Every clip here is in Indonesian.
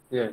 Ya.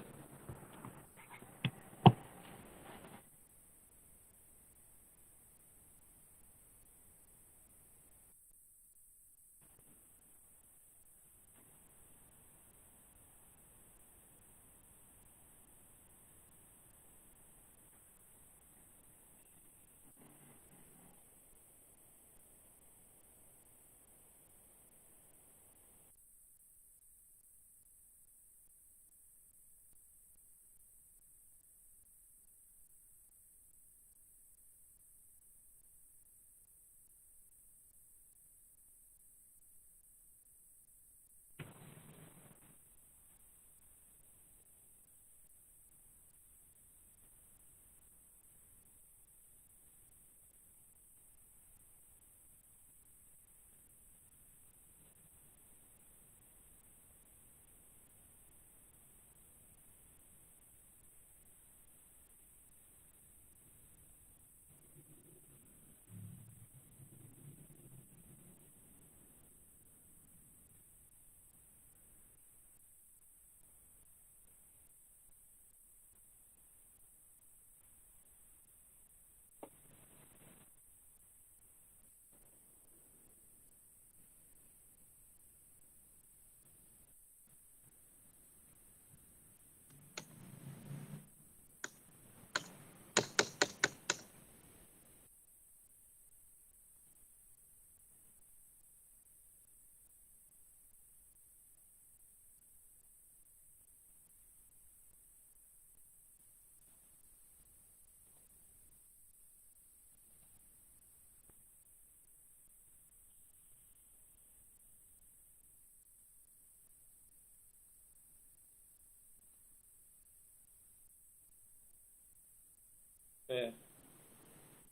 Ya.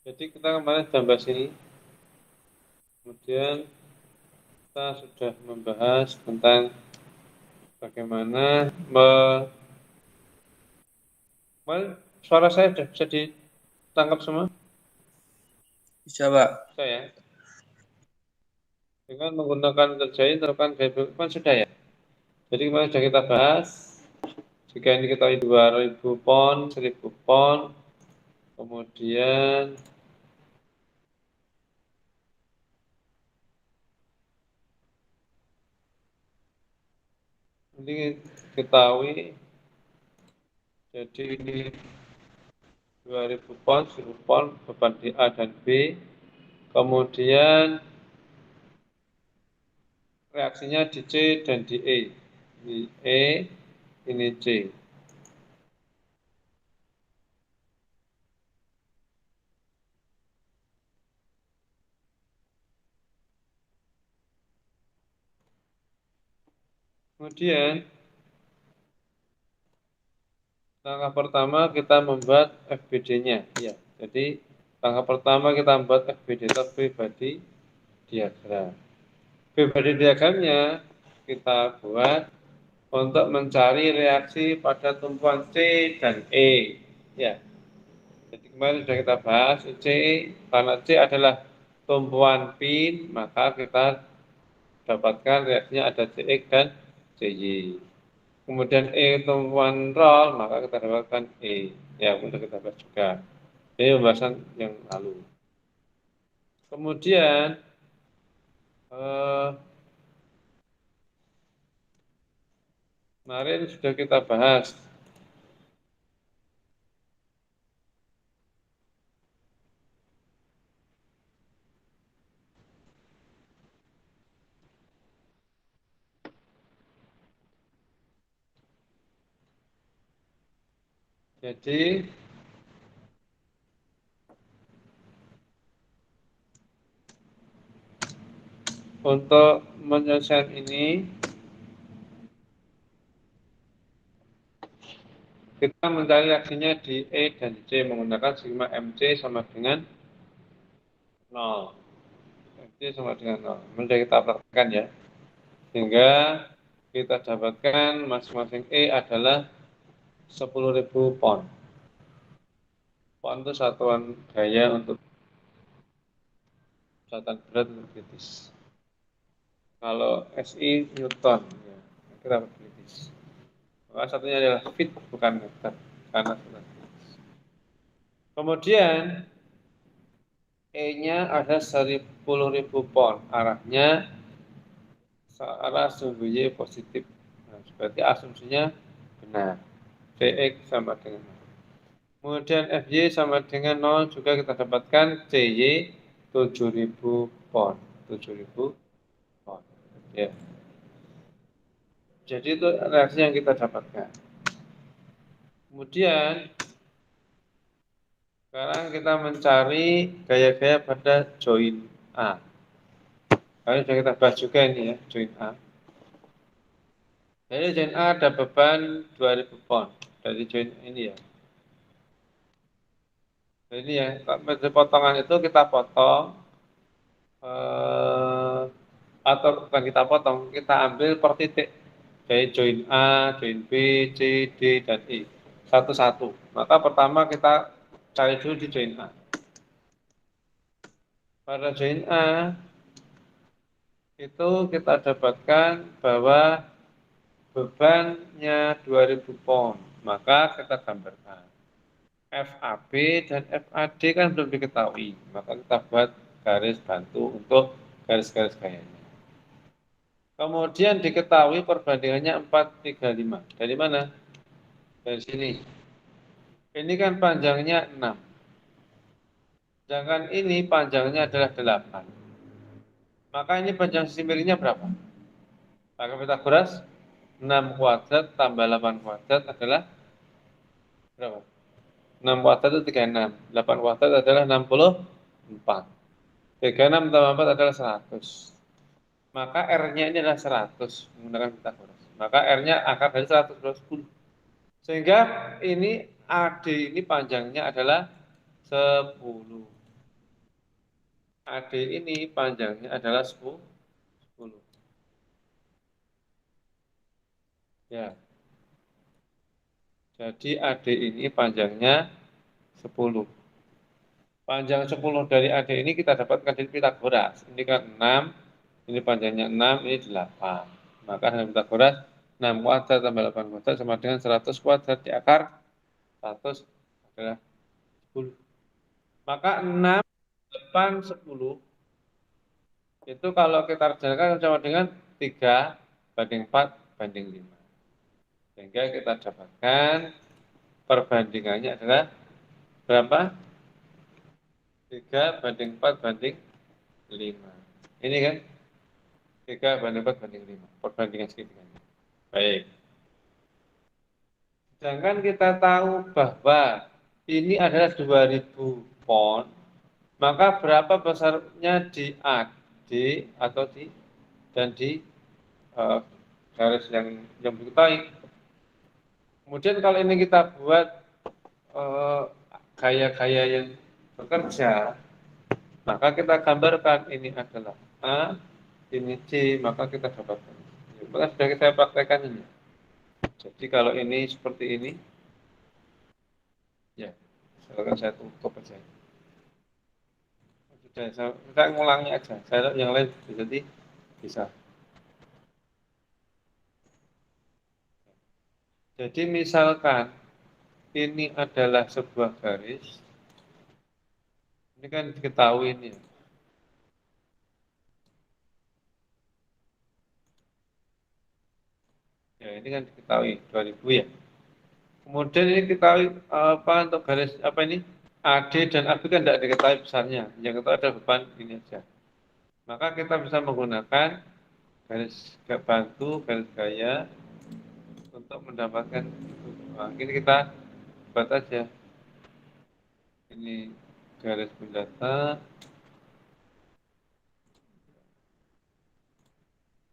Jadi kita kemarin sudah bahas ini, kemudian kita sudah membahas tentang bagaimana kemarin suara saya sudah bisa ditangkap semua, Bisa, Pak. bisa ya? Dengan menggunakan terjadi terapkan gaya kan sudah ya. Jadi kemarin sudah kita bahas, jika ini kita 2000 pon, 1000 pon, kemudian ini ketahui, jadi 2000 pon, 1000 pon, beban di A dan B, kemudian reaksinya di C dan di E. Di E, ini C. Kemudian langkah pertama kita membuat FBD-nya. Ya, jadi langkah pertama kita membuat FBD atau free body diagram. Free body diagramnya kita buat untuk mencari reaksi pada tumpuan C dan E. Ya, jadi kemarin sudah kita bahas C, karena C adalah tumpuan pin, maka kita dapatkan reaksinya ada CX dan CY. Kemudian E tumpuan roll, maka kita dapatkan E. Ya, sudah kita bahas juga. Ini pembahasan yang lalu. Kemudian kemarin sudah kita bahas. Jadi untuk menyelesaikan ini, kita mencari reaksinya di E dan C menggunakan sigma MC sama dengan 0. MC sama dengan 0. Mudah kita praktekkan ya. Sehingga kita dapatkan masing-masing E adalah 10.000 pon. Pon itu satuan gaya untuk satuan berat untuk kritis. Kalau SI Newton, ya, kita kritis. Maka satunya adalah feet, bukan meter. Karena kemudian E-nya ada 10.000 pound. Arahnya arah sumbu Y positif. Nah, berarti asumsinya benar. Cx sama dengan 0. Kemudian Fy sama dengan 0 juga kita dapatkan Cy 7.000 pound. 7.000 pound. Ya. Jadi itu reaksi yang kita dapatkan. Kemudian sekarang kita mencari gaya-gaya pada join A. Kali sudah kita bahas juga ini ya, join A. Jadi join A ada beban 2.000 pound dari join ini ya. Jadi ini ya, dari potongan itu kita potong atau bukan kita potong, kita ambil per titik dari join A, join B, C, D, dan E satu-satu. Maka pertama kita cari dulu di join A. Pada join A itu kita dapatkan bahwa bebannya 2.000 pound. Maka kita gambarkan. FAB dan FAD kan belum diketahui. Maka kita buat garis bantu untuk garis-garis gayanya. Kemudian diketahui perbandingannya 435. Dari mana? Dari sini. Ini kan panjangnya 6. Sedangkan ini panjangnya adalah 8. Maka ini panjang sisi miringnya berapa? Pakai Pitagoras, 6 kuadrat tambah 8 kuadrat adalah berapa? 6 kuadrat itu 36. 8 kuadrat adalah 64. 36 tambah 4 adalah 100. Maka R-nya ini adalah 100 menggunakan Pitagoras. Maka R-nya akar dari 100 adalah 10. Sehingga ini AD ini panjangnya adalah 10. AD ini panjangnya adalah 10. Ya. Jadi AD ini panjangnya 10. Panjang 10 dari AD ini kita dapatkan dari Pitagoras. Ini kan 6, ini panjangnya 6, ini 8. Maka dengan Pitagoras 6 kuadrat tambah 8 kuadrat sama dengan 100 kuadrat di akar 100 adalah 10. Maka 6, 8, 10 itu kalau kita rencanakan sama dengan 3 banding 4 banding 5. Sehingga kita dapatkan perbandingannya adalah berapa? 3 banding 4 banding 5. Ini kan 3 banding 4 banding 5. Perbandingan segitiganya. Baik. Sedangkan kita tahu bahwa ini adalah 2.000 pound, maka berapa besarnya di AD atau di dan di garis yang diketahui. Kemudian kalau ini kita buat gaya-gaya yang bekerja, maka kita gambarkan ini adalah A, ini C, maka kita dapatkan. Maka sudah kita praktekkan ini. Jadi kalau ini seperti ini, ya, silakan saya tutup aja. Sudah, saya ngulangi aja. Saya yang lain jadi bisa. Jadi misalkan ini adalah sebuah garis, ini kan diketahui ini. Ya, ini kan diketahui 2000 ya. Kemudian ini diketahui apa untuk garis apa ini? AD dan AB kan tidak diketahui besarnya. Yang kita ada beban ini aja. Maka kita bisa menggunakan garis bantu, garis gaya untuk mendapatkan itu. Nah, ini kita buat aja. Ini garis bundata.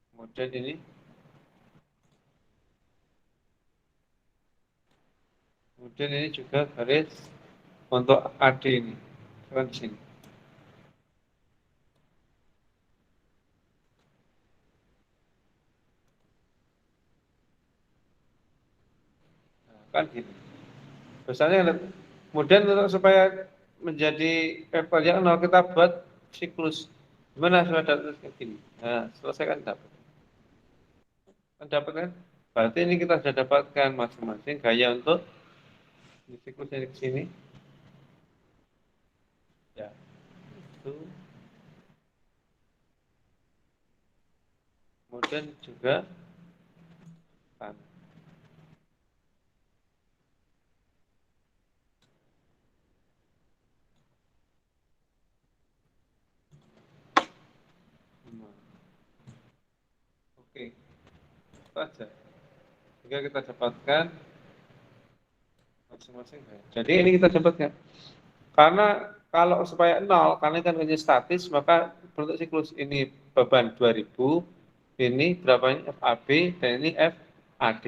Kemudian ini kemudian ini juga garis untuk AD ini. Kan di sini. Nah, kan gini. Biasanya kemudian untuk supaya menjadi level yang nol kita buat siklus. Gimana sudah dapat kayak gini? Nah, selesai kan dapat. Kan dapat kan? Berarti ini kita sudah dapatkan masing-masing gaya untuk siklusnya di sini. Ya, itu. Kemudian juga kan. Oke, itu aja. Jika kita dapatkan masing-masing gaya. Jadi ini kita dapatkan. Karena kalau supaya nol, karena kan hanya statis, maka bentuk siklus ini beban 2000, ini berapa ini FAB, dan ini FAD.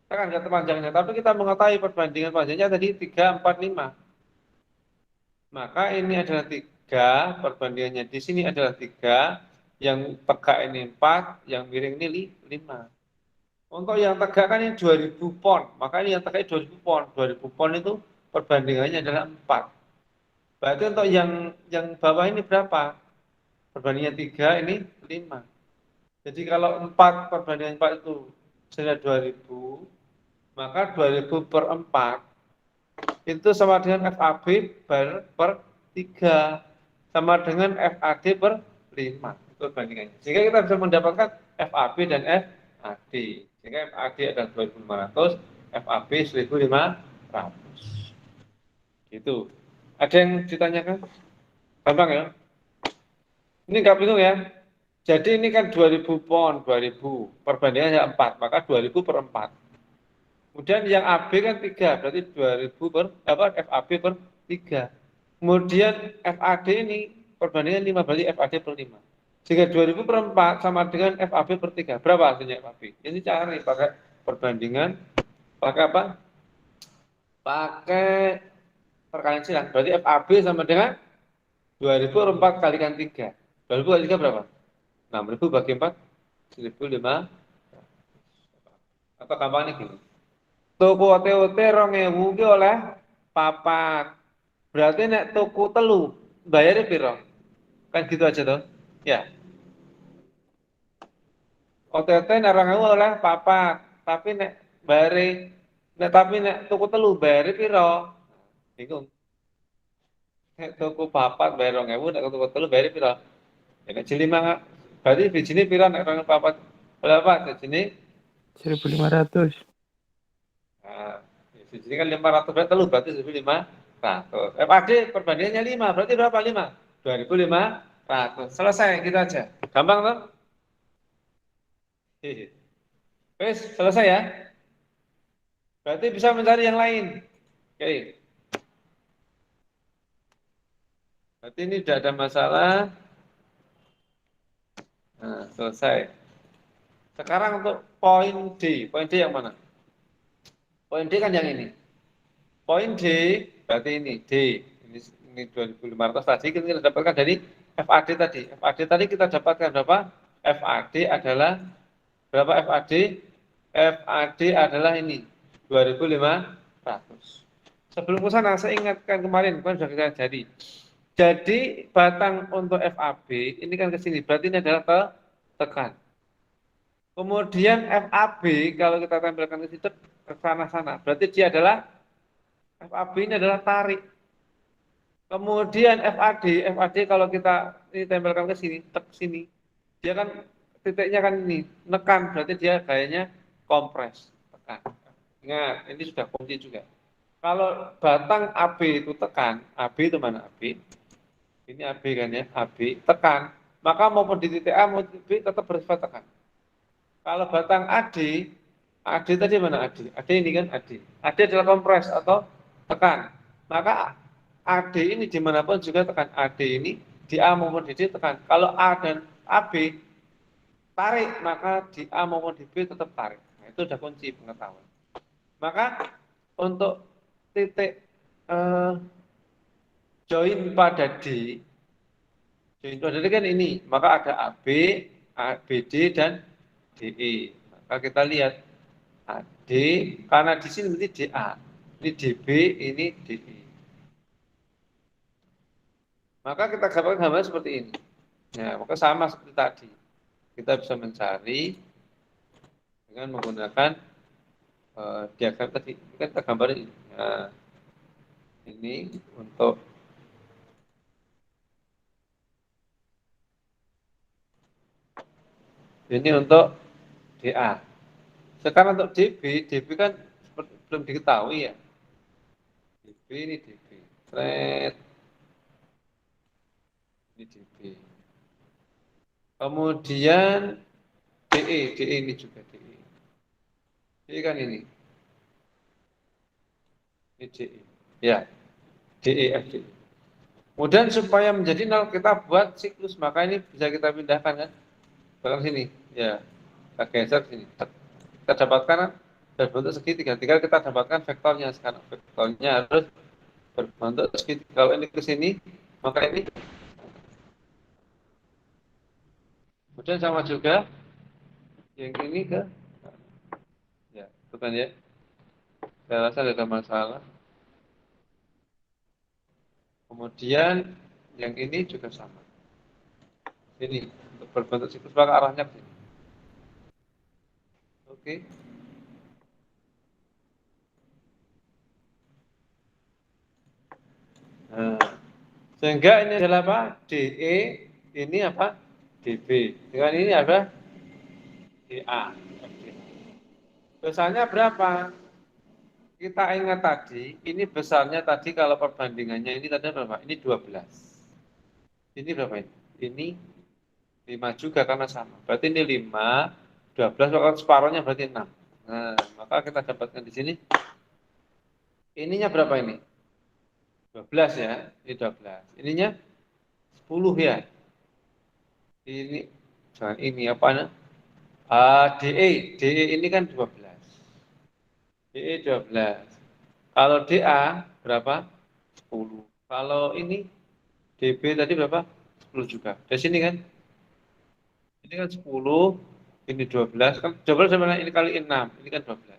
Kita kan nggak panjangnya, tapi kita mengetahui perbandingan panjangnya tadi 3, 4, 5. Maka ini adalah 3, perbandingannya di sini adalah 3, yang tegak ini 4, yang miring ini 5. Untuk yang tegak kan ini 2000 pon, maka ini yang tegak 2000 pon. 2000 pon itu perbandingannya adalah 4. Berarti untuk yang bawah ini berapa? Perbandingan 3 ini 5. Jadi kalau 4 perbandingan 4 itu sudah 2000, maka 2000 per 4 itu sama dengan FAB per 3 sama dengan FAD per 5. Itu bandingannya. Sehingga kita bisa mendapatkan FAB dan FAD. Sehingga FAD adalah 2500, FAB 1500. Gitu. Ada yang ditanyakan? Gampang ya? Ini nggak bingung ya? Jadi ini kan 2000 pon, 2000. Perbandingannya 4, maka 2000 per 4. Kemudian yang AB kan 3, berarti 2000 per, FAB per 3. Kemudian FAD ini perbandingan 5, berarti FAD per 5. Sehingga 2000 per 4 sama dengan FAB per 3. Berapa hasilnya FAB? Ini cari pakai perbandingan, pakai apa? Pakai perkalian silang. Berarti FAB sama dengan 2000 per 4 kalikan 3. 2000 kali 3 berapa? 6000 bagi 4, 1005. Atau gampangnya gini. Tuku OTOT 2000 ki oleh papat. Berarti nek tuku telu bayarnya piro? Kan gitu aja tuh. Ya. OTT nek 2000 oleh papat. Tapi nek nek tuku telu bayarnya piro? Bingung. Nek tuku papat bayar 2000, nek tuku telu bayarnya piro? Ya nek jeli mangga. Berarti bijine piro nek 2000 papat? Berapa? Bijine 1500. Nah, di sini kan 500 berarti telu berarti 1500. FAD perbandingannya 5, berarti berapa 5? 2500. Selesai gitu aja. Gampang tuh? Wes, selesai ya. Berarti bisa mencari yang lain. Oke. Berarti ini tidak ada masalah. Nah, selesai. Sekarang untuk poin D. Poin D yang mana? Poin D kan yang ini. Poin D berarti ini D. Ini 2500 tadi kita dapatkan dari FAD tadi. FAD tadi kita dapatkan berapa? FAD adalah berapa FAD? FAD adalah ini 2500. Sebelum ke sana saya ingatkan kemarin sudah kita jadi. Jadi batang untuk FAB ini kan ke sini, berarti ini adalah tekan. Kemudian FAB kalau kita tempelkan ke situ ke sana-sana, berarti dia adalah FAB ini adalah tarik. Kemudian FAD kalau kita ini tempelkan ke sini, tek sini, dia kan titiknya kan ini, nekan, berarti dia gayanya kompres, tekan. Ingat, ini sudah kunci juga. Kalau batang AB itu tekan, AB itu mana AB? Ini AB kan ya, AB, tekan. Maka maupun di titik A maupun di B tetap bersifat tekan. Kalau batang AD tadi mana AD? AD ini kan AD. AD adalah kompres atau tekan. Maka AD ini dimanapun juga tekan. AD ini di A maupun di D tekan. Kalau A dan AB tarik, maka di A maupun di B tetap tarik. Nah, itu sudah kunci pengetahuan. Maka untuk titik join pada D, join pada D kan ini, maka ada AB, ABD dan DE. Maka kita lihat AD, karena di sini berarti DA, ini DB, ini DE. Maka kita gambarkan seperti ini. Nah, maka sama seperti tadi. Kita bisa mencari dengan menggunakan diagram tadi. Ini kan kita gambar ini. Nah, ini untuk DA. Sekarang untuk DB kan belum diketahui ya. DB ini DB. Thread ini DB. Kemudian DE ini juga DE. DE kan ini. Ini DE. Ya, DE FDE. Kemudian supaya menjadi 0 kita buat siklus, maka ini bisa kita pindahkan kan. Belakang sini. Ya, kita geser sini. Kita dapatkan berbentuk segitiga. Tinggal kita dapatkan vektornya sekarang. Vektornya harus berbentuk segitiga. Kalau ini ke sini, maka ini kemudian sama juga yang ini ke ya, itu kan ya. Saya rasa tidak ada masalah. Kemudian yang ini juga sama. Ini untuk berbentuk siklus maka arahnya ke sini. Oke. Nah, sehingga ini adalah apa? DE, ini apa? DB. Dengan ini apa? DA. Besarnya berapa? Kita ingat tadi, ini besarnya tadi kalau perbandingannya ini tadi berapa? Ini 12. Ini berapa ini? Ini 5 juga karena sama. Berarti ini 5, 12, maka separuhnya berarti 6. Nah, maka kita dapatkan di sini. Ininya berapa ini? 12 ya, ini 12. Ininya 10 ya. Ini, jangan ini apa namanya? DE ini kan 12. DE 12. Kalau DA berapa? 10. Kalau ini DB tadi berapa? 10 juga. Dari sini kan? Ini kan 10, ini 12. Kan 12 sama ini kali 6. Ini kan 12.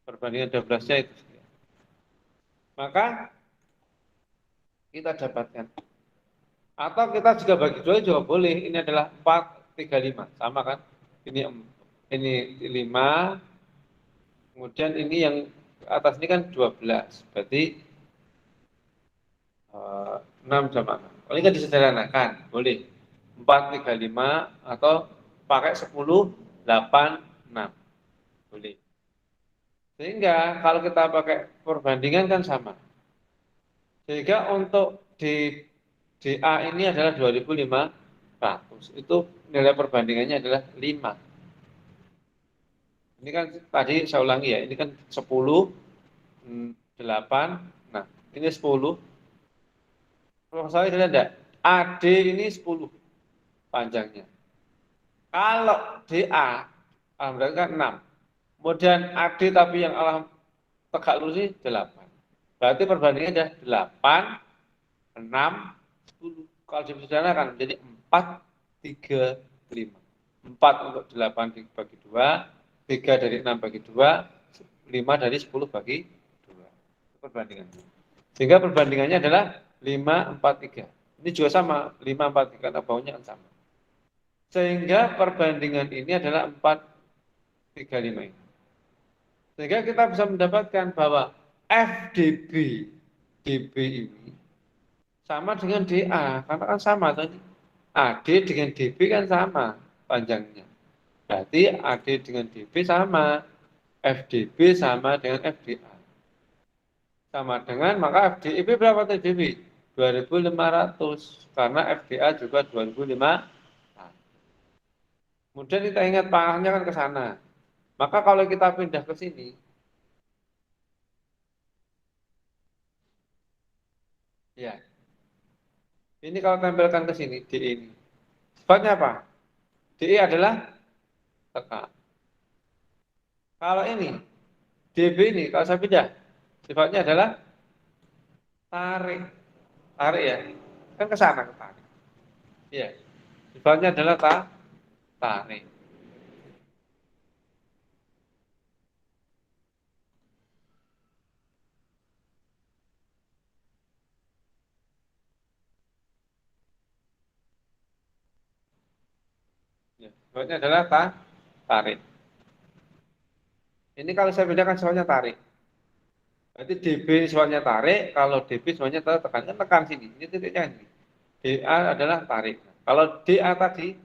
Perbandingan 12-nya itu. Maka kita dapatkan. Atau kita juga bagi dua juga boleh. Ini adalah 4, 3, 5. Sama kan? Ini 5. Kemudian ini yang atas ini kan 12. Berarti 6 sama 6. Kalau ini kan disederhanakan. Boleh. 4, 3, 5. Atau pakai 10, 8, 6. Boleh. Sehingga kalau kita pakai perbandingan kan sama. Sehingga untuk di DA ini adalah 2500. Itu nilai perbandingannya adalah 5. Ini kan tadi saya ulangi ya, ini kan 10, 8, nah ini 10. Kalau saya tidak ada, AD ini 10 panjangnya. Kalau DA, berarti kan 6. Kemudian AD tapi yang alam tegak lurus ini 8. Berarti perbandingannya adalah 8, 6, 10. Kalau disederhanakan menjadi 4, 3, 5. 4 untuk 8 dibagi 2, 3 dari 6 bagi 2, 5 dari 10 bagi 2. Perbandingannya. Sehingga perbandingannya adalah 5, 4, 3. Ini juga sama, 5, 4, 3 karena baunya kan sama. Sehingga perbandingan ini adalah 4, 3, 5 ini. Sehingga kita bisa mendapatkan bahwa FDB DB ini sama dengan DA, karena kan sama tadi. AD dengan DB kan sama panjangnya. Berarti AD dengan DB sama, FDB sama dengan FDA. Sama dengan, maka FDIB berapa tadi? 2.500, karena FDA juga 2.500. Kemudian kita ingat panahnya kan ke sana. Maka kalau kita pindah ke sini, ya, ini kalau tempelkan ke sini, DE ini. Sifatnya apa? DE adalah tekan. Kalau ini, DB ini, kalau saya pindah, sifatnya adalah tarik. Tarik ya, kan ke sana ke tarik. Iya, sifatnya adalah tarik. Ya, sifatnya adalah tarik. Ini kalau saya bedakan sifatnya tarik. Berarti DB sifatnya tarik, kalau DB sifatnya tekan. Kan tekan sini, ini titiknya ini. DA adalah tarik. Kalau DA tadi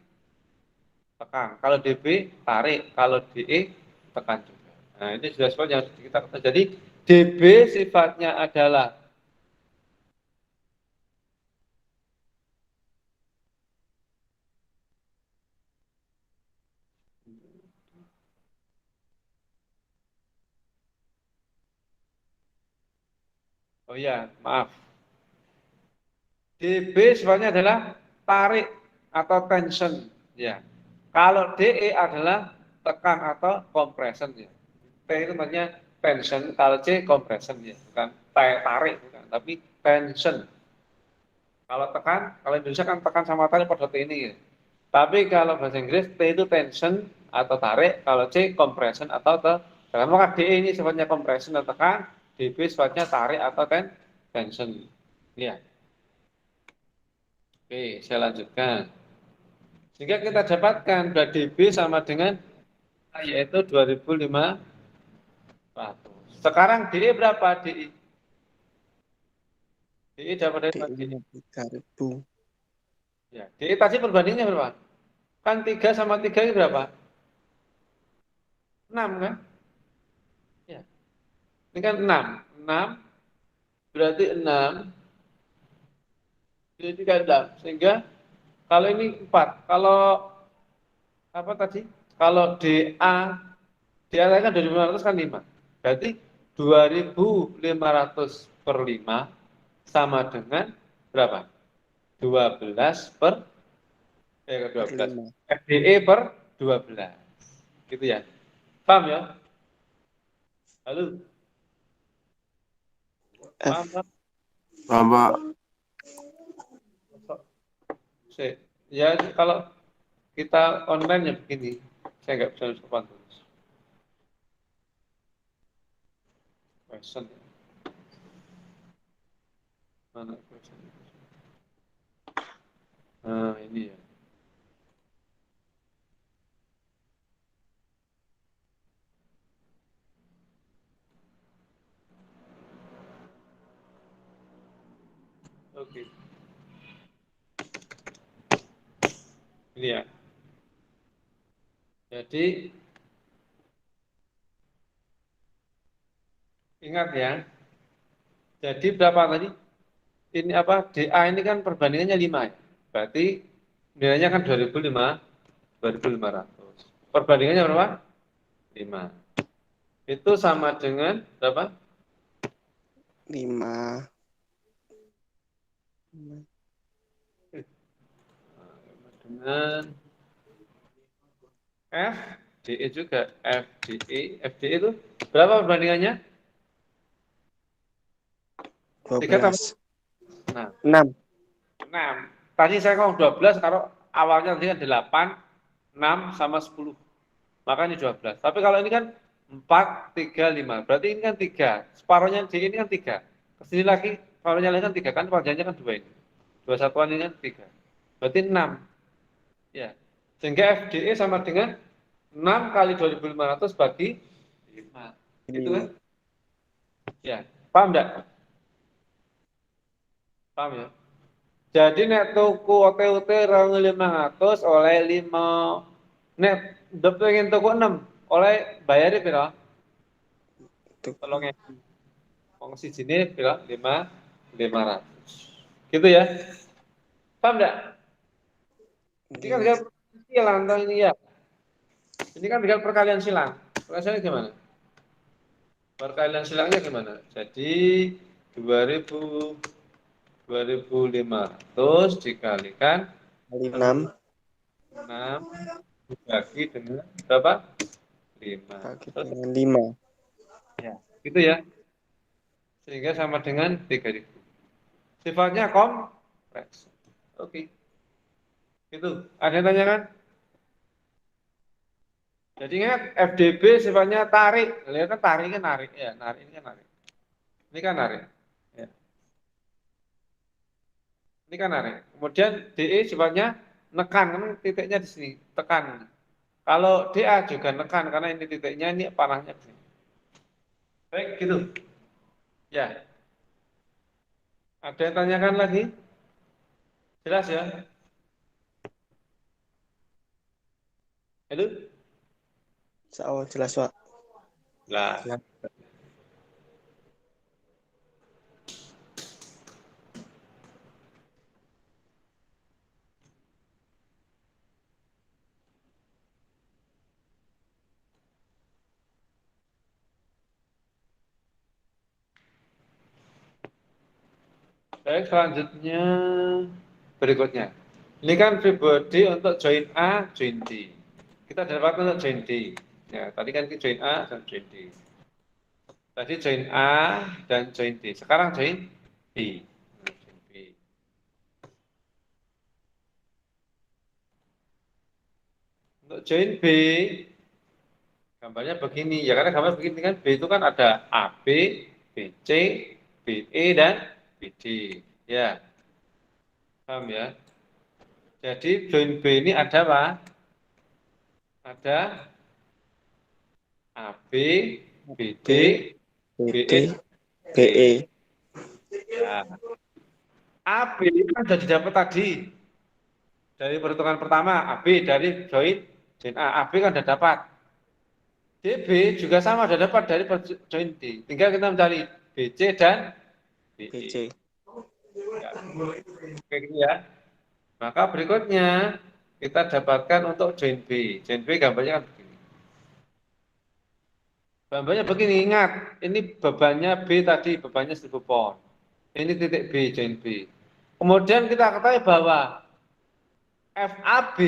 tekan, kalau DB tarik, kalau DE tekan juga. Nah, ini sudah sifat yang kita ketahui. Jadi DB sifatnya adalah oh ya, maaf. DB sifatnya adalah tarik atau tension, ya. Kalau DE adalah tekan atau compression, ya. T itu maksudnya tension, kalau C compression, ya. Bukan tarik, bukan, tapi tension. Kalau tekan, kalau Indonesia kan tekan sama tarik pada T ini, ya. Tapi kalau bahasa Inggris T itu tension atau tarik, kalau C compression atau tekan. Maka DE ini sifatnya compression atau tekan, DB sifatnya tarik atau tension. Ya. Oke, saya lanjutkan. Sehingga kita dapatkan bahwa DB sama dengan yaitu 2500. Sekarang DE berapa? DE dapat dari DI 3.000. ya, DE tadi perbandingannya berapa? Kan 3 sama 3 ini berapa? 6 kan? Ya. Ini kan 6. 6 berarti 6 jadi 36. Sehingga kalau ini 4. Kalau apa tadi? Kalau DA kan 2500 kan 5. Berarti 2500 per 5 sama dengan berapa? 12 per 12. FDE per 12. Gitu ya. Paham ya? Halo. Paham, Pak? Paham, Pak. Ya, kalau kita online ya begini. Saya nggak bisa sopan terus. Question. Mana question? Nah, ini ya. Oke. Ini ya. Jadi ingat ya. Jadi berapa tadi? Ini apa? DA ini kan perbandingannya 5 ya. Berarti nilainya kan 2500. Perbandingannya berapa? 5. Itu sama dengan berapa? 5. Dengan FDE juga. FDE itu berapa perbandingannya? 12. Nah, 6. 6. Tadi saya ngomong 12 kalau awalnya tadi kan 8, 6 sama 10. Maka ini 12. Tapi kalau ini kan 4, 3, 5. Berarti ini kan 3. Separuhnya D ini kan 3. Kesini lagi, separuhnya lain kan 3. Kan panjangnya kan 2 ini. 2 satuan ini kan 3. Berarti 6. Ya. Sehingga FDE sama dengan 6 kali 2500 bagi 5. Gitu kan? Ya. Paham enggak? Paham ya? Jadi nek tuku OTUT 2500 oleh 5. Nek pengen tuku 6 oleh bayar pira? Tolong ya. Wong sijine pira? 500. Gitu ya. Paham enggak? Ini kan tinggal silang ini ya. Ini kan tinggal perkalian silang. Rasanya gimana? Perkalian silangnya gimana? Jadi 2500 dikalikan 6 dibagi dengan berapa? 5. bagi dengan 5. Ya, gitu ya. Sehingga sama dengan 3000. Sifatnya kompresi. Oke. Itu. Ada yang tanyakan? Jadi ingat FDB sifatnya tarik. Lihat kan tarik kan narik ya, narik ini kan narik. Ini kan narik. Ya. Ini kan narik. Kemudian DE sifatnya nekan, kan titiknya di sini, tekan. Kalau DA juga nekan karena ini titiknya, ini panahnya di sini. Baik, gitu. Ya. Ada yang tanyakan lagi? Jelas ya? Halo? Oh, jelas, Pak. Lah. Jelas. Baik, selanjutnya berikutnya. Ini kan free body untuk join A, join D. Kita dapat untuk join D. Ya, tadi kan join A dan join D. Tadi join A dan join D. Sekarang join B. Join B. Untuk join B, gambarnya begini. Ya karena gambar begini kan B itu kan ada AB, BC, BE dan BD. Ya, paham ya? Jadi join B ini ada apa? Ada AB, BD, BD, BE, BE. ya. AB kan sudah didapat tadi dari perhitungan pertama. AB dari join A, AB kan sudah dapat. DB juga sama sudah dapat dari join D. Tinggal kita mencari BC dan BE. BC. Ya. Oke gitu ya. Maka berikutnya kita dapatkan untuk join B. Join B gambarnya kan begini. Gambarnya begini, ingat, ini bebannya B tadi, bebannya 1000 pound. Ini titik B, join B. Kemudian kita ketahui bahwa FAB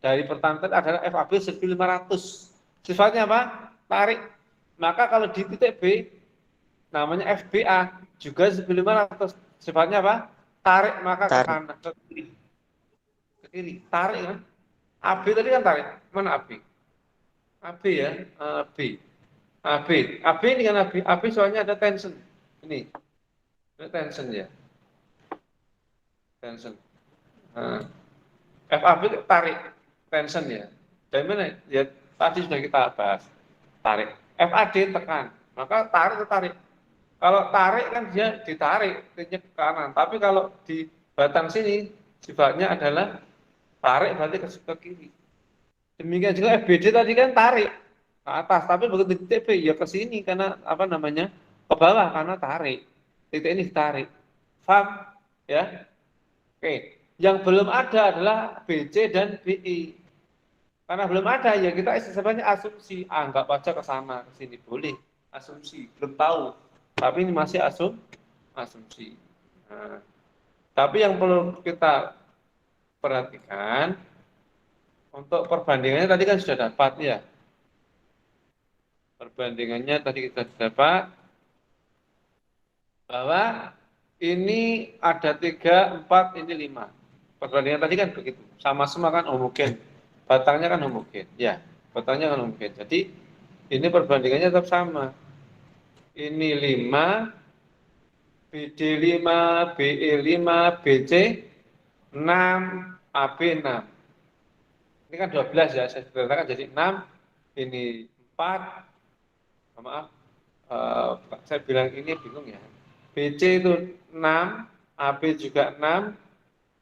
dari pertama tadi adalah FAB 1500. Sifatnya apa? Tarik. Maka kalau di titik B, namanya FBA, juga 1500. Sifatnya apa? Tarik, maka ke kanan, ke kiri. Ke kiri, tarik kan? AB tadi kan tarik. Mana AB? AB ya, B. AB. AB ini kan AB. AB soalnya ada tension. Ini tension ya. Tension. Nah, FAB tarik tension ya. Dari mana? Ya tadi sudah kita bahas. Tarik. FAD tekan. Maka tarik. Kalau tarik kan dia ditarik ke kanan. Tapi kalau di batang sini sifatnya adalah tarik berarti ke kiri. Demikian juga FBD tadi kan tarik ke atas, tapi begitu titik B ya ke sini karena apa namanya? Ke bawah karena tarik. Titik ini tarik. Paham? Ya. Oke. Yang belum ada adalah BC dan BI. Karena belum ada ya kita sebenarnya asumsi, anggap aja ke sana ke sini boleh. Asumsi, belum tahu. Tapi ini masih asumsi. Nah, tapi yang perlu kita perhatikan untuk perbandingannya tadi kan sudah dapat ya. Perbandingannya tadi kita dapat bahwa ini ada 3, 4, ini 5. Perbandingan tadi kan begitu. Sama semua kan homogen. Batangnya kan homogen. Ya, batangnya kan homogen. Jadi ini perbandingannya tetap sama. Ini 5, BD 5, BE 5, BC 6, AB 6. Ini kan 12 ya, saya sederhanakan jadi 6, ini 4, maaf, saya bilang ini bingung ya. BC itu 6, AB juga 6,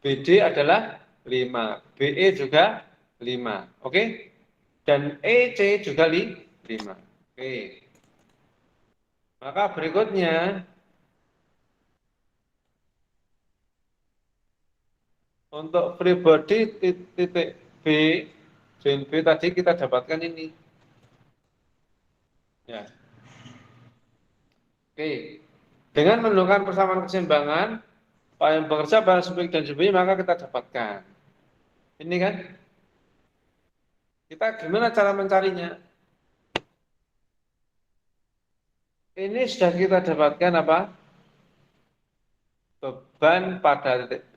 BD adalah 5, BE juga 5, oke? Dan EC juga 5, oke. Maka berikutnya, untuk free body titik B, join B tadi kita dapatkan ini. Ya. Oke. Dengan menemukan persamaan keseimbangan, yang bekerja pada subjek dan subjek maka kita dapatkan. Ini kan? Kita gimana cara mencarinya? Ini sudah kita dapatkan apa? Beban pada titik B,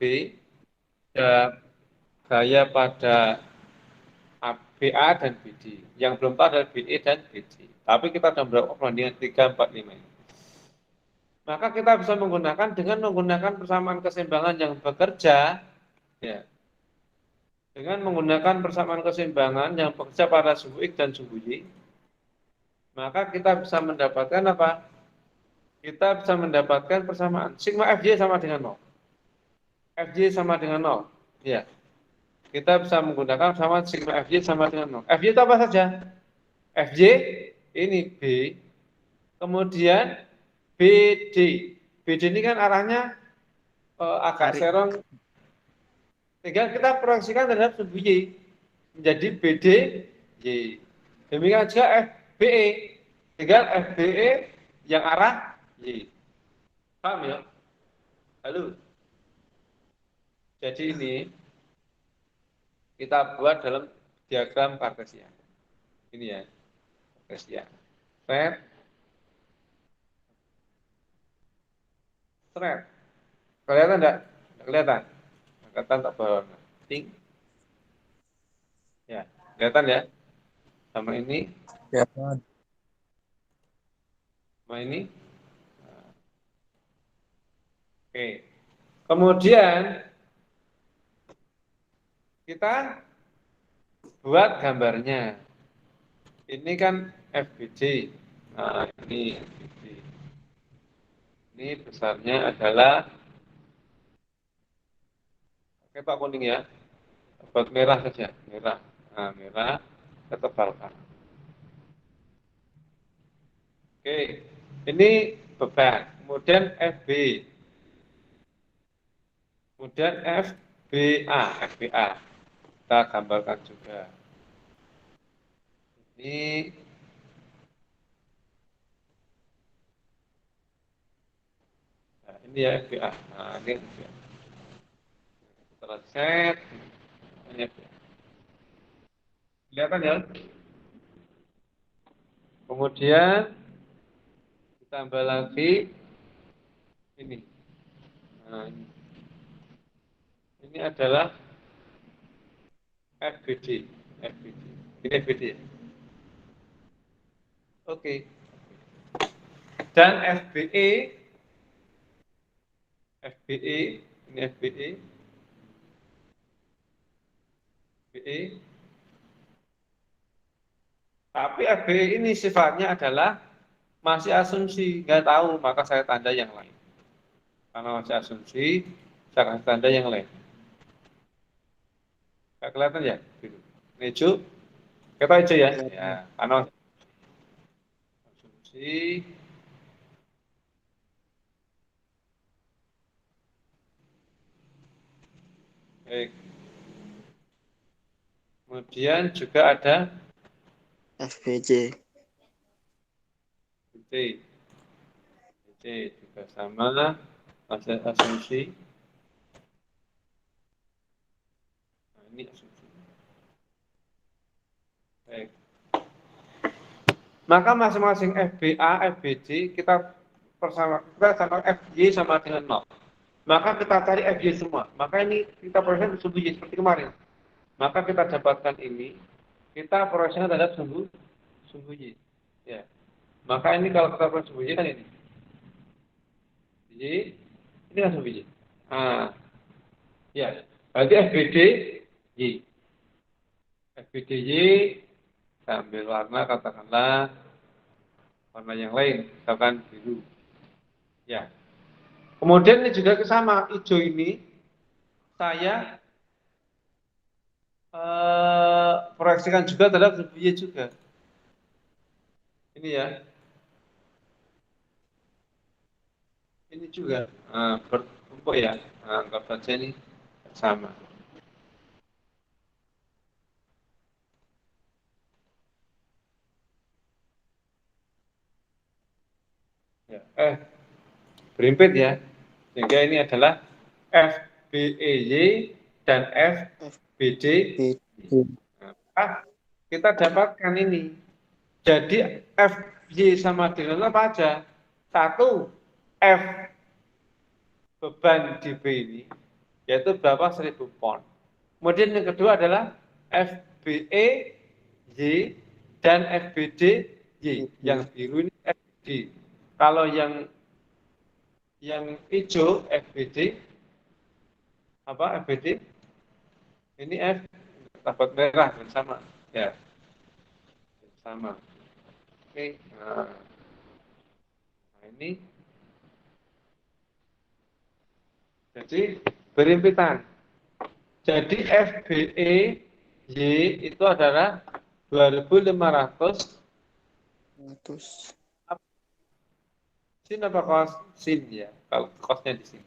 gaya pada BA dan BD. Yang belum tahu adalah BE dan BC. Tapi kita sudah melakukan perbandingan 3, 4, 5 ini. Maka kita bisa menggunakan dengan menggunakan persamaan keseimbangan yang bekerja, ya, dengan menggunakan persamaan keseimbangan yang bekerja pada sumbu X dan sumbu Y, maka kita bisa mendapatkan apa? Kita bisa mendapatkan persamaan. Sigma Fj sama dengan 0. Fj sama dengan 0. Ya. Kita bisa menggunakan persamaan sigma Fj sama dengan 0. Fj itu apa saja? Fj ini B, kemudian BD. BD ini kan arahnya agak serong. Tinggal kita proyeksikan terhadap sumbu Y menjadi BD Y. Demikian juga FBE. Tinggal FBE yang arah Y. Paham ya? Halo. Jadi ini kita buat dalam diagram Kartesian. Ini ya, Kartesian. Thread. Kelihatan enggak? Kelihatan. Angkatan tak bawah. Ting. Ya, kelihatan ya? Sama ini. Ya. Sama ini. Oke. Kemudian kita buat gambarnya. Ini kan FBD. Nah, ini FBD. Ini besarnya adalah ketok kuning ya. Buat merah saja, merah. Nah, merah kita tebalkan. Oke. Ini beban. Kemudian FB. Kemudian FBA. Kita gambarkan juga. Ini ya FBA. Nah, ini FBA. Setelah set, ini FBA. Kelihatan ya? Kemudian ditambah lagi ini. Nah, ini adalah FBD. Ini FBD ya? Oke. Dan FBE, ini FBE, tapi FBE ini sifatnya adalah masih asumsi, nggak tahu, maka saya tanda yang lain. Karena masih asumsi, saya kasih tanda yang lain. Nggak kelihatan ya? Ini hijau, kita hijau ya? Ya, karena asumsi. Baik. Kemudian juga ada FBJ. BC juga sama, masih asumsi. Nah, ini asumsi. Baik. Maka masing-masing FBA, FBD kita sama FY sama dengan 0. Maka kita cari FY semua. Maka ini kita prosesnya sumbu Y seperti kemarin. Maka kita dapatkan ini, kita prosesnya terhadap sumbu Y. Ya. Maka ini kalau kita proses sumbu Y kan ini. Y, ini kan sumbu Y. Nah, ya. Berarti FBD Y. FBD Y, kita ambil warna, katakanlah warna yang lain, misalkan biru. Ya. Kemudian ini juga sama, hijau ini saya proyeksikan juga terhadap sumbu Y juga. Ini ya. Ini juga bertumpuk ya. Nah, anggap saja ini sama. Ya, berimpit ya. Sehingga ini adalah FBEY dan FBD. Nah, kita dapatkan ini. Jadi FY sama dengan apa aja? Satu, F beban di B ini, yaitu berapa? 1000 pound. Kemudian yang kedua adalah FBE Y dan FBD Y. Yang biru ini FBD. Kalau yang hijau FBD, apa FBD? Ini F tablet merah sama, ya, sama. Nah, ini jadi berhimpitan. Jadi FBE Y itu adalah 2.500 100. sin apa kos? Sin ya, kalau kosnya di sini.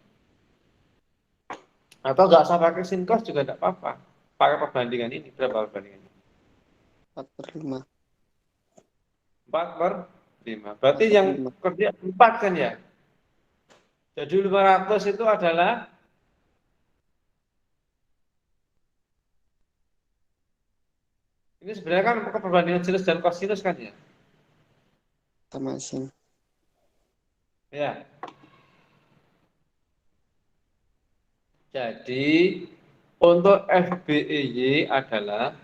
Atau nggak usah pakai sin kos juga tidak apa-apa. Pakai perbandingan ini, berapa perbandingannya? 4/5. 4/5. Berarti 4/5. yang kerja 4 kan ya? Jadi 500 itu adalah ini sebenarnya kan perbandingan sinus dan kosinus kan ya? Sama sin. Ya. Jadi untuk FBEY adalah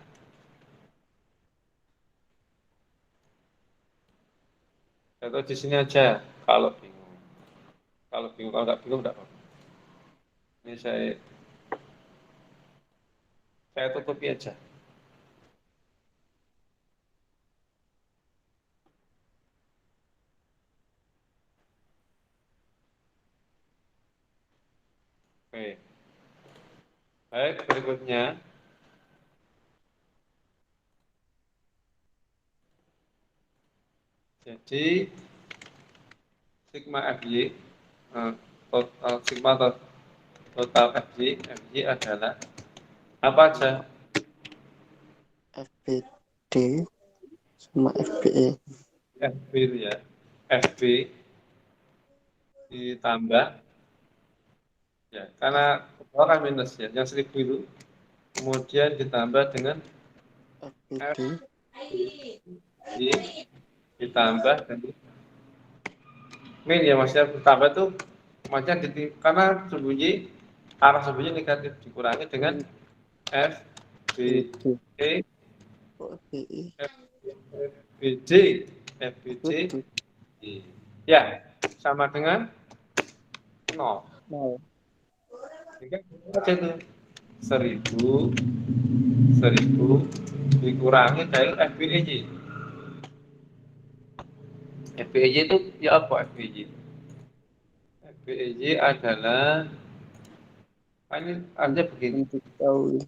atau di sini aja kalau bingung. Kalau nggak bingung nggak apa-apa. Ini saya tutupi aja. Oke. Baik, berikutnya. Jadi sigma FY sigma total FY adalah apa aja? FBD sama FBE. FB itu ya. FB ditambah ya, karena kan minus ya, yang 1.000 itu kemudian ditambah dengan FBD FB ditambah dengan min ya, maksudnya ditambah tuh macam karena sembunyi arah sembunyi negatif dikurangi dengan FBE FBE. FBD FBD ya sama dengan 0. Sehingga aja tuh 1.000 dikurangi dari FBEJ. FBEJ itu ya apa FBEJ? FBEJ adalah ini aja begini. Diketahui.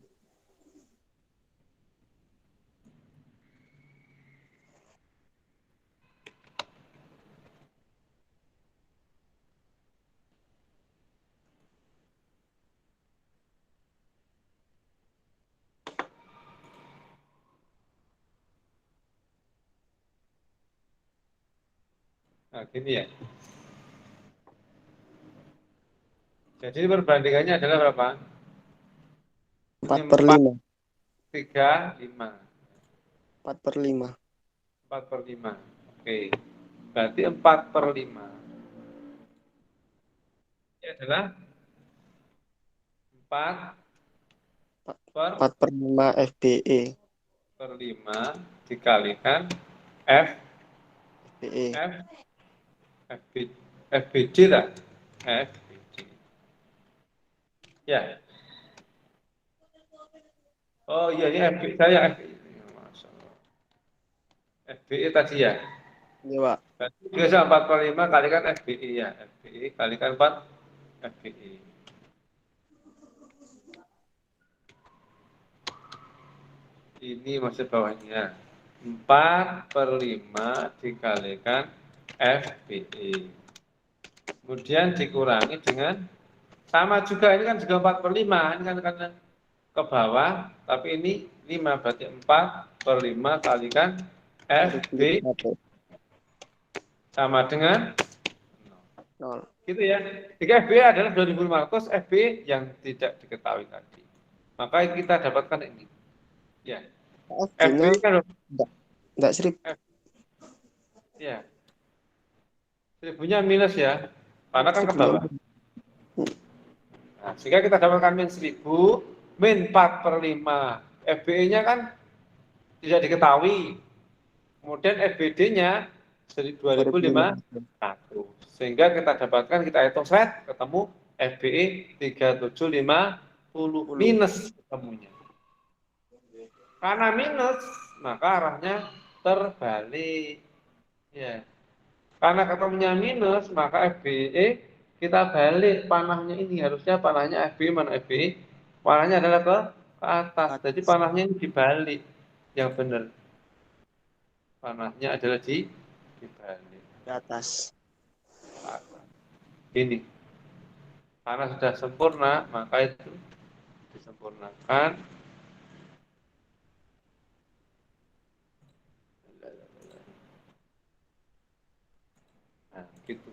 Nah, gini ya. Jadi perbandingannya adalah berapa? 4/5. 3, 5. 4/5. 4/5. Oke. Berarti 4/5. Ini adalah 4/5 FBE. 4/5 dikalikan F FBE. FBD lah. FBD. Ya. Oh iya, ini FBI saya FBI. FBI tadi ya. Iya, Pak. Berarti biasa 4/5 kalikan FBI ya. FBI kalikan 4 FBI. Ini maksud bawahnya. 4/5 dikalikan FBI. Kemudian dikurangi dengan sama juga, ini kan juga 4/5. Ini kan karena ke bawah, tapi ini 5, berarti 4/5 kalikan FB sama dengan 0. gitu ya. Jika FB adalah 2.500, FB yang tidak diketahui tadi. Maka kita dapatkan ini. Ya. FB kan enggak 1.000. Ya. 1.000-nya minus ya. Karena kan ke bawah. Nah, sehingga kita dapatkan min 1.000, min 4/5. FBE-nya kan tidak diketahui. Kemudian FBD-nya 2.500. Sehingga kita dapatkan, kita hitung set, ketemu FBE 3.750 minus ketemunya. Karena minus, maka arahnya terbalik. Ya. Karena ketemunya minus, maka FBE kita balik panahnya ini. Harusnya panahnya FBE mana FBE? Panahnya adalah ke atas. Jadi panahnya ini dibalik. Yang benar. Panahnya adalah dibalik. Di atas. Ini. Karena sudah sempurna, maka itu disempurnakan. Nah, gitu.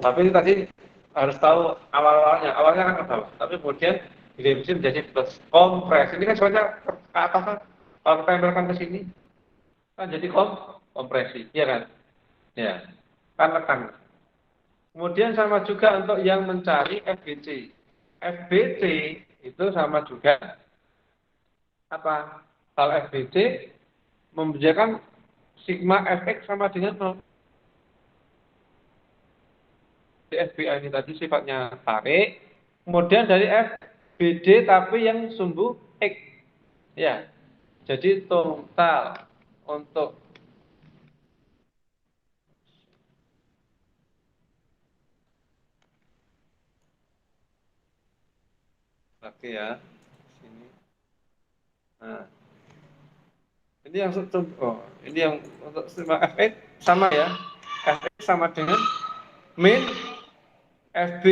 Tapi tadi harus tahu awal-awalnya. Awalnya kan ke bawah. Tapi kemudian direvisi menjadi plus kompres. Ini kan soalnya ke atas kan. Kalau kita tempelkan ke sini, kan jadi kompresi. Iya kan? Ya. Kan tekan. Kemudian sama juga untuk yang mencari FBC. FBC itu sama juga. Apa? Kalau FBC membedakan sigma fx sama dengan 0. Di FBA ini tadi sifatnya tarik, kemudian dari FBD tapi yang sumbu X. Ya, jadi total untuk lagi ya, sini. Nah, ini yang ini yang untuk sigma fx sama ya, fx sama dengan min FB.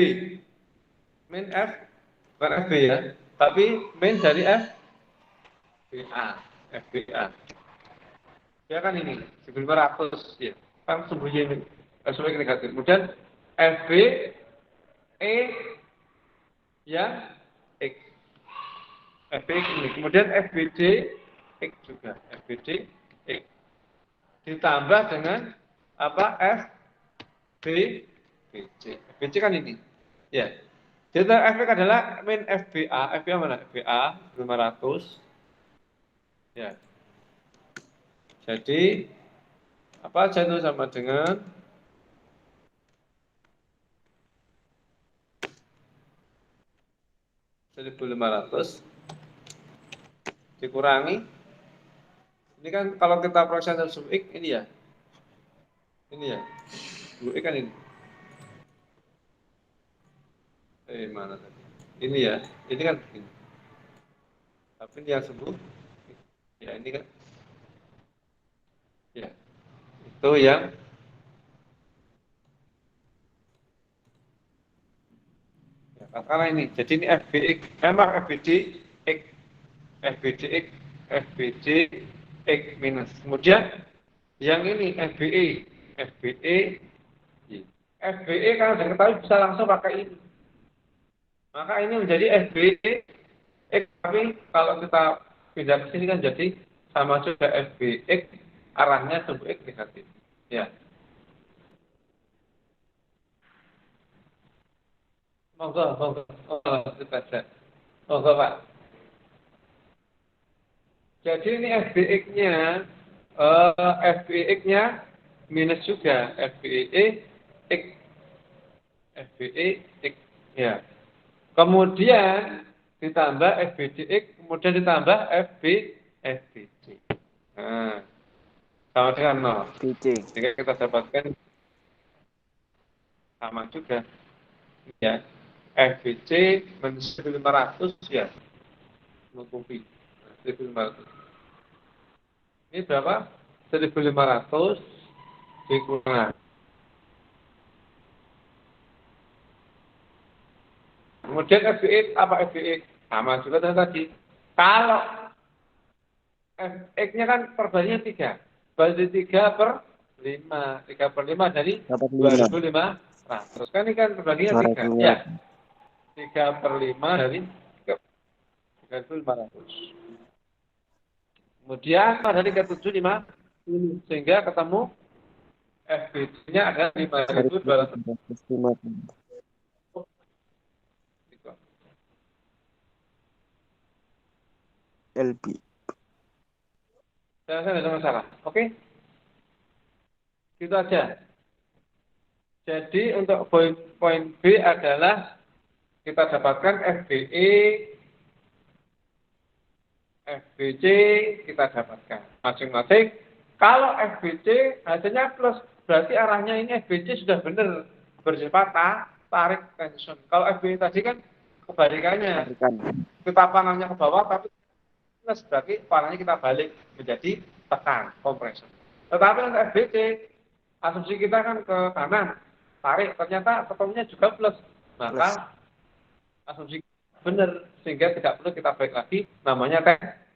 Min F, bukan FB ya, tapi min dari FBA. FBA. Ya kan ini, 1500 ya. Kan sumbernya ini, sumber negatif. Kemudian FB, E, ya, X. FB ini. Kemudian FBD, X juga. FBD, X. Ditambah dengan apa? FB, BC. FBC kan ini. Ya. Jadi FB adalah min FBA. FBA mana? FBA 500. Ya. Jadi apa aja itu sama dengan 1.500 dikurangi. Ini kan kalau kita prosentase sub X ini ya. Ini ya. Sub X kan ini. Mana tadi? Ini ya. Ini kan begini. Tapi ini yang sumbu. Ya, ini kan. Ya. Itu yang ya, katakanlah ini. Jadi ini FBX, memang FBD X, FBD X, FBD X minus. Kemudian yang ini FBE, FBE, FBE kalau sudah ketahui bisa langsung pakai ini. Maka ini menjadi FBE X, tapi kalau kita pindah ke sini kan jadi sama juga FBX, arahnya sumbu X negatif. Ya. Monggo, monggo. Oh, dibaca. Monggo, Pak. Jadi ini FBX-nya, FBX-nya minus juga. FBE X. FBE X. Ya. Kemudian ditambah FBDX, kemudian ditambah FBC. Nah, sama dengan 0. BC. Jika kita dapatkan sama juga. Ya. FBC menjadi 500 ya. Menutupi 1.500. Ini berapa? 1.500 dikurang. Kemudian FBX apa FBX? Sama juga dengan tadi. Kalau FX-nya kan perbandingan 3. Berarti 3 per 5. 3 per 5 dari 2.500. Terus kan ini kan perbandingan 3. Ya. 3 per 5 dari 3.500. Kemudian ada 375 sehingga ketemu FBC-nya ada 5.250. LB. Saya rasa tidak ada masalah. Oke? Gitu aja. Jadi untuk poin B adalah kita dapatkan FBE, FBC kita dapatkan masing-masing Kalau FBC hasilnya plus, berarti arahnya ini FBC sudah benar bersifat tarik tension. Kalau FBC tadi kan kebalikannya, kita panahnya ke bawah tapi plus, berarti panahnya kita balik menjadi tekan, kompresor. Tetapi untuk FBC, asumsi kita kan ke kanan, tarik, ternyata ketemunya juga plus. Maka asumsi benar, sehingga tidak perlu kita balik lagi, namanya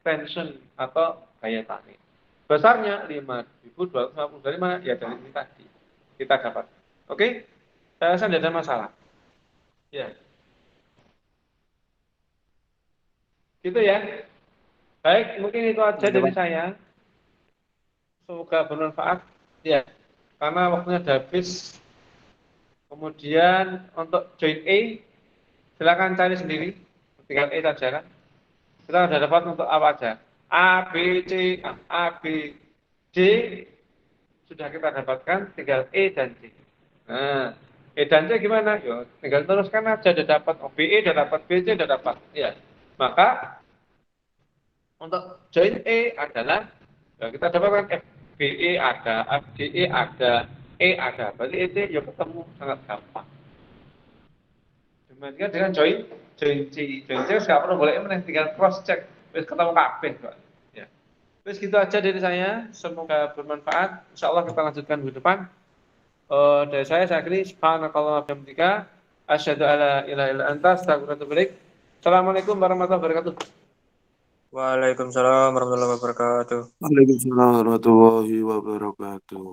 tension atau gaya tarik. Besarnya 5.255, ya dari ini tadi kita dapat. Oke, saya rasa tidak ada masalah. Ya, gitu ya. Baik, mungkin itu aja dari saya. Semoga bermanfaat. Ya, karena waktunya sudah habis. Kemudian untuk join A, silakan cari sendiri. Tinggal A saja kan. Kita sudah dapat untuk apa aja. A, B, C, A, B, D sudah kita dapatkan, tinggal E dan C. Nah, E dan C gimana? Yo, tinggal teruskan aja, sudah dapat. Oh, BE sudah dapat, BC sudah dapat. Ya, maka untuk join E adalah ya, kita dapatkan FBE ada, FDE ada, E ada. Berarti EC ya ketemu sangat gampang. Demikian dengan join C. Join C nggak perlu boleh tinggal cross check. Terus ketemu kabeh, Pak. Ya. Terus gitu aja dari saya. Semoga bermanfaat. Insyaallah kita lanjutkan minggu depan. Dari saya akhiri subhanakallah wa bihamdika asyhadu alla ilaha illa anta astaghfiruka wa atubu ilaik. Assalamualaikum warahmatullahi wabarakatuh. Waalaikumsalam warahmatullahi wabarakatuh. Waalaikumsalam warahmatullahi wabarakatuh.